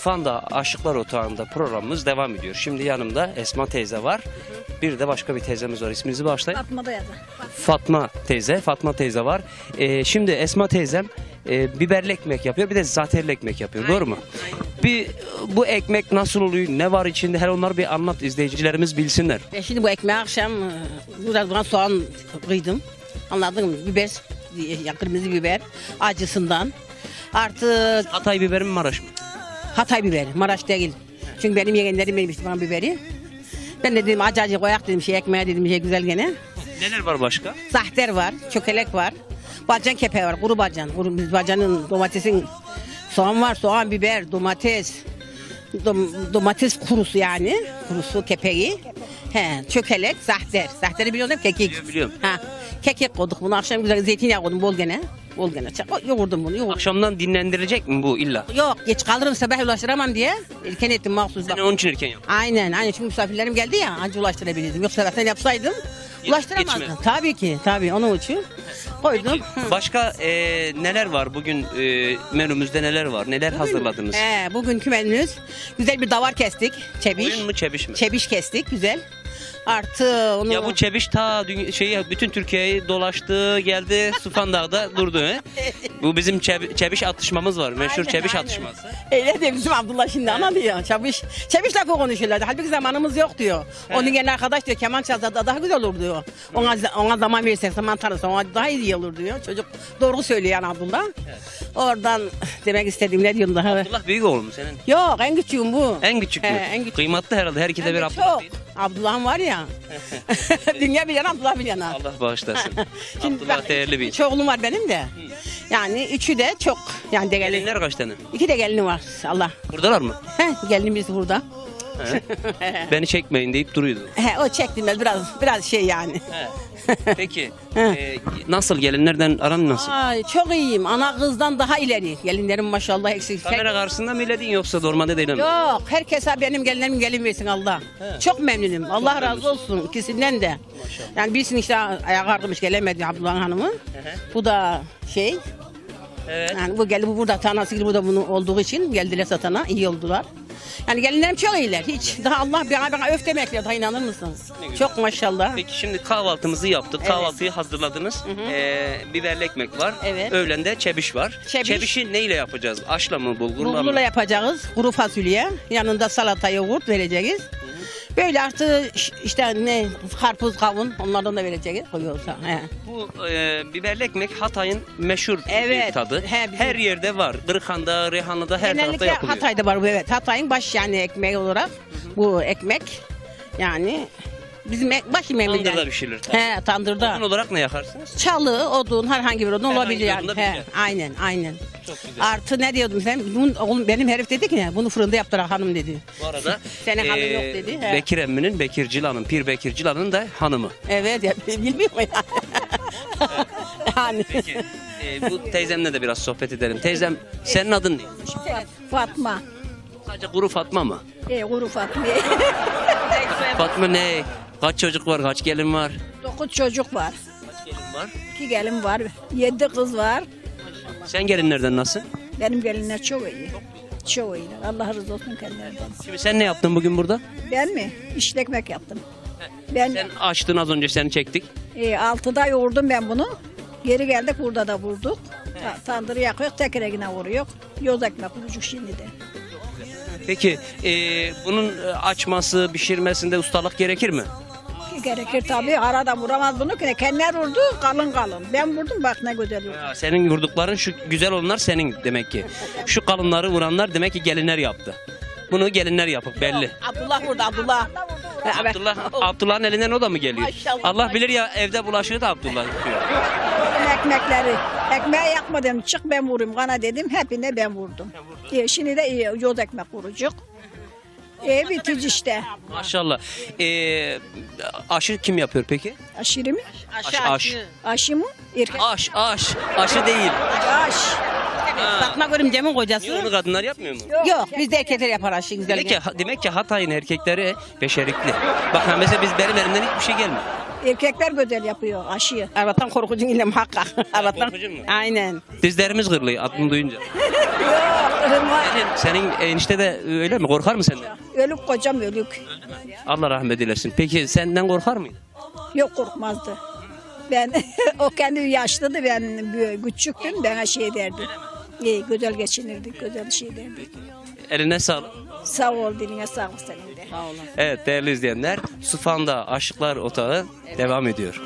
Tufan Dağı Aşıklar Otağı'nda programımız devam ediyor. Şimdi yanımda Esma teyze var. Bir de başka bir teyzemiz var. İsminizi bağışlayın. Fatma da yazar. Fatma teyze var. Şimdi Esma teyzem biberli ekmek yapıyor. Bir de zaterli ekmek yapıyor. Doğru mu? Bu ekmek nasıl oluyor? Ne var içinde? Her onları bir anlat. İzleyicilerimiz bilsinler. Şimdi bu ekmeği akşam biraz soğan kıydım. Anladın mı? Biber, kırmızı biber acısından. Artı Hatay biberi mi, Maraş mı? Hatay biberi, Maraş değil. Çünkü benim yeğenlerim yemişti bana biberi. Ben de dedim acı koyak dedim ekmeğe dedim güzel gene. Neler var başka? Zahter var, çökelek var. Balcan kepeği var, kuru balcan. Biz balcanın, domatesin, soğan var, soğan, biber, domates. Domates kurusu yani, kurusu kepeği. Çökelek, zahter. Zahteri biliyor musun? Kekik. Biliyorum. Kekik koyduk bunu. Akşam güzel zeytinyağı koydum bol gene. Bol gene. Yoğurdum bunu. Yoğurdum. Akşamdan dinlendirecek mi bu illa? Yok, geç kalırım sabah ulaştıramam diye. İlken ettim mahsus. Sen onun için erken yap. Aynen. Çünkü misafirlerim geldi ya, anca ulaştırabilirdim. Yoksa sabahtan yapsaydım ulaştıramazdım. Geçmez. Tabii onun için koydum. Başka neler var bugün, menümüzde neler var? Neler hazırladınız? Bugünkü menümüz güzel bir davar kestik. Çebiş. Oyun mu, çebiş mi? Çebiş kestik güzel. Artı onu... Ya bu çebiş ta bütün Türkiye'yi dolaştı, geldi Tufan Dağı'da durdu. He? Bu bizim çebiş atışmamız var. Meşhur Aynen, çebiş aynen. atışması. Öyle de bizim Abdullah şimdi anlıyor. Çebiş lafı konuşuyorlardı. Halbuki zamanımız yok diyor. Onun gelen arkadaş diyor keman çalsa daha güzel olur diyor. Ona zaman verirsek, zaman tanırsa ona daha iyi olur diyor. Çocuk doğru söylüyor yani Abdullah. Evet. Oradan demek istediğim ne diyorsun daha? Abdullah büyük oğlum senin. Yok en küçüğüm bu. En küçük mü? En küçük. Kıymetli herhalde. Her ikide bir Çok. Abdullah değil. Abdullah'ım var ya. Dünya bir yana Abdullah bir yana. Allah bağışlasın. Şimdi Abdullah bak, değerli bir. üç oğlum var benim de. Yani üçü de çok yani de gelin. Gelinler kaç tane? 2 de gelinim var Allah. Buradalar mı? Gelinimiz burada. Beni çekmeyin deyip duruyordu. O çektim biraz şey yani. Peki nasıl, gelinlerden aran nasıl? Ay çok iyiyim. Ana kızdan daha ileri. Gelinlerim maşallah eksik. Kamera karşısında mı iledin yoksa normalde değil mi? Yok herkese benim gelinlerim gelin versin Allah. Çok memnunum. Allah razı olsun ikisinden de. Maşallah. Yani birisinin işte ayağa kalkmış gelemedi Abdullah'ın hanımı. Bu da şey. Evet. Yani bu geldi bu burada tanesi gibi bu da bunun olduğu için geldiler satana iyi oldular. Yani gelinlerim çok iyiler. Hiç daha Allah bana öf demekle daha inanır mısınız? Çok maşallah. Peki şimdi kahvaltımızı yaptık. Evet. Kahvaltıyı hazırladınız. Biberli ekmek var. Evet. Öğlende çebiş var. Çebişi neyle yapacağız? Aşla mı, bulgurla mı? Bulgurla yapacağız. Kuru fasulye. Yanında salata, yoğurt vereceğiz. Böyle artı işte ne karpuz, kavun onlardan da vereceğiz. Koyuyorsa. Bu biberli ekmek Hatay'ın meşhur Evet. bir tadı. Bizim... Her yerde var. Kırıkhan'da, Reyhanlı'da her tarafta Genellikle yapılıyor. Hatay'da var bu evet. Hatay'ın baş yani ekmeği olarak bu ekmek yani bizim baş yemeğimizden. Tandırda pişirilir. Tabii. Tandırda. Odun olarak ne yakarsınız? Çalı, odun, herhangi bir odun Herhangi olabilir bir yani. odunda pişer. Aynen. Çok güzel. Artı ne diyordum sen? Oğlum, benim herif dedi ki ne? Bunu fırında yaptıran hanım dedi. Bu arada Senin hanım yok dedi. Bekir emminin, Bekir Cilan'ın, Pir Bekir Cilan'ın da hanımı. Evet ya bilmiyor mu ya? Yani. Peki bu teyzemle de biraz sohbet edelim. Teyzem senin adın ne? Fatma. Sadece kuru Fatma mı? Kuru Fatma. Fatma ne? Kaç çocuk var? Kaç gelin var? 9 çocuk var. Kaç gelin var? 2 gelin var. 7 kız var. Sen gelinlerden nasıl? Benim gelinler çok iyi. Çok iyi. Allah razı olsun kendilerinden. Şimdi sen ne yaptın bugün burada? Ben mi? İşte ekmek yaptım. Ben Sen açtın, az önce seni çektik. 6'da yoğurdum ben bunu. Geri geldik burada da vurduk. Tandırı yakıyoruz tekrar yine vuruyor. Yoz ekmek vurucuk şimdi de. Peki bunun açması, pişirmesinde ustalık gerekir mi? Gerekir tabii. Arada vuramaz bunu ki. Kendiler vurdu kalın. Ben vurdum bak ne güzel vurdu. Ya, senin vurdukların şu güzel olanlar senin demek ki. Şu kalınları vuranlar demek ki gelinler yaptı. Bunu gelinler yapıp belli. Abdullah burada Abdullah. Abdullah'ın elinden o da mı geliyor? Maşallah. Allah bilir ya, evde bulaşığı da Abdullah yapıyor. Vurdum ekmekleri. Ekmeği yakma dedim. Çık ben vurayım kana dedim. Hepine ben vurdum. Şimdi de yoz ekmek vurucuk. Bitici işte. Maşallah. Aşı kim yapıyor peki? Aşırı mı? Aş. Aşı mı? Erkek. Aşı değil. Aş. Fatma Görümcem'in kocası. Niye onu kadınlar yapmıyor mu? Yok biz de erkekler yapar aşı güzel. Demek ki Hatay'ın erkekleri beşerikli. Bak mesela benim elimden hiçbir şey gelmiyor. Erkekler güzel yapıyor aşıyı. Allah'tan korkucun ile muhakkak. Allah'tan. Korkucun mu? Aynen. Dizlerimiz kırılıyor adını duyunca. Yok, kırılma. Senin enişte de öyle mi? Korkar mı senden? Ölük kocam ölük. Allah rahmet eylesin. Peki senden korkar mıydı? Yok korkmazdı. Ben o kendi yaşlıydı, ben küçüktüm, bana şey derdi. İyi, güzel geçinirdik, güzel şey derdik. Eline sağlık. Sağ ol, diline sağlık senin de. Sağ olun. Evet değerli izleyenler, Sufan'da Aşıklar Otağı devam ediyor.